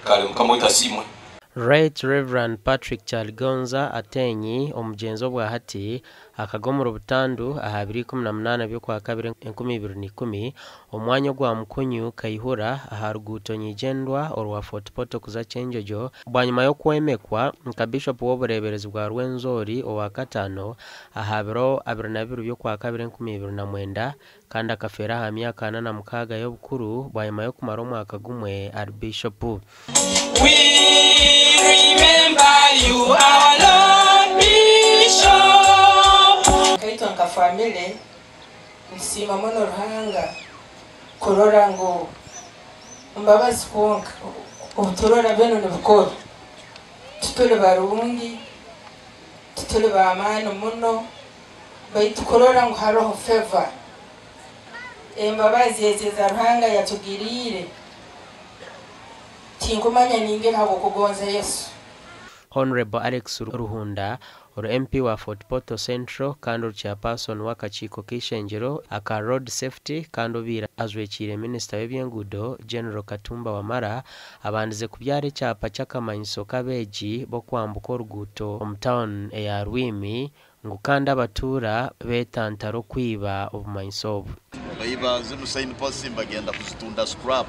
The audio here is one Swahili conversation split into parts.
kale mukamoita simwe. Right Reverend Patrick Chargonza atenyi omugenzo bwa hati akagomoro butandu aha 2018 byo kwa 2010 omwanyo gwa mukonyu kayihura aha ruguto nyigendwa orwa Fort Portal kuza Chenjojo bwanyuma yo kwemekwa nka bishop w'obureberezi bwa Rwenzori owa katano aha 22 byo kwa 2019 kandi akafera ha myaka 46 y'obukuru bwanyuma yo kumara omwaka gumwe ari bishop. Remember you, our Lord Bishop. Kaito nka family nsima mono ruhanga korora ngo mbabazi konka ubuturora beno nebukoro tutole barungi tutole bamano muno bayitukorora ngo haroho favor mbabazi yezeza ruhanga yatugirire tinkumanya ninge nabo kugonza Yesu. Honorable Alex Ruhunda or MP wa Fort Portal Central kandi chairperson wa Kachiko Kishenjero aka road safety kandi obira azwekire Minister w'ebyengudo General Katumba Wamara abandize kubyare cyapa cy'akamanyiso kabeji bo kwambuka oruguto omtown ya Rwimi ngo kandi abatuura betantaro kwiba obumanyiso bayiba zinu sign post bagenda kuzitunda scrap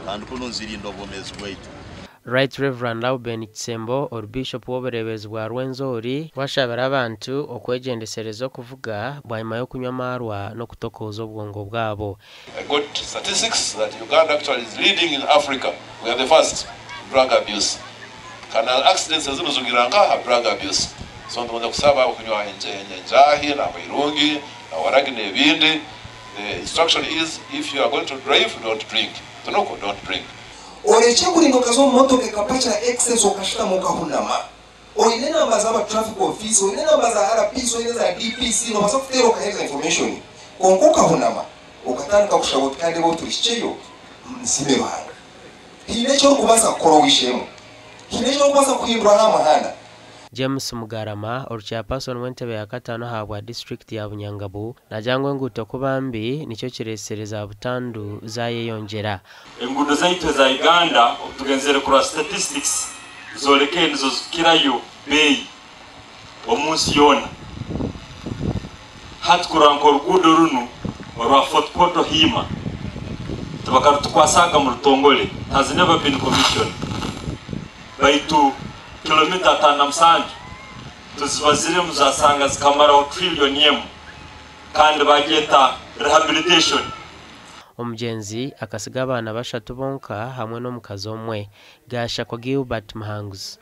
and kuno nzirindo bomezi bwaitu. Right Reverend Lauben Kitsembo or Bishop w'obureberezi bwa Rwenzori washabira abantu okwegendeserezo kuvuga bwanyuma yo kunywa marwa no kutokoza obwongo bwabo. I got statistics that Uganda actually is leading in Africa. We are the first drug abuse. Canal accidents zinozungiranga drug abuse. So ndonda kusaba okunywa enjahi na wirungi na waragi nebindi. The instruction is if you are going to drive, don't drink. Don't drink. Oreche kurindoka zo motoke kapacha excess okashita mukahunama. Oine namba za traffic office, oine namba za RPC, oine za DPC no basafutero kaheza information. Konkoka hunama. Okatandika kushaboti kandi bo tulicheyo nsime bahanga. Hinecho kubasa korowishemo. Hinecho kubasa kuhindura n'amahana. James Mugarama or chairperson w'entebe ya katano habwa district ya Bunyangabu najangwe enguuto kubambi nicho kiresereza butandu zayeyongera. Enguudo zaitu za Uganda tugenzere kura statistics zoleke nizo kirayo bei omunsi yona hatukurankora oruguudo runo orwa Fort Portal hima tubakara tukwasaga mu Rutongole has never been commissioned baitu kilomita 5 tuzibazire muzasanga zikamara trillion yemu kandi bageta rehabilitation. Omugenzi akasiga abana bashatu bonka hamwe no mukazi omwe gasha kwa Gilbert Mahanguzi.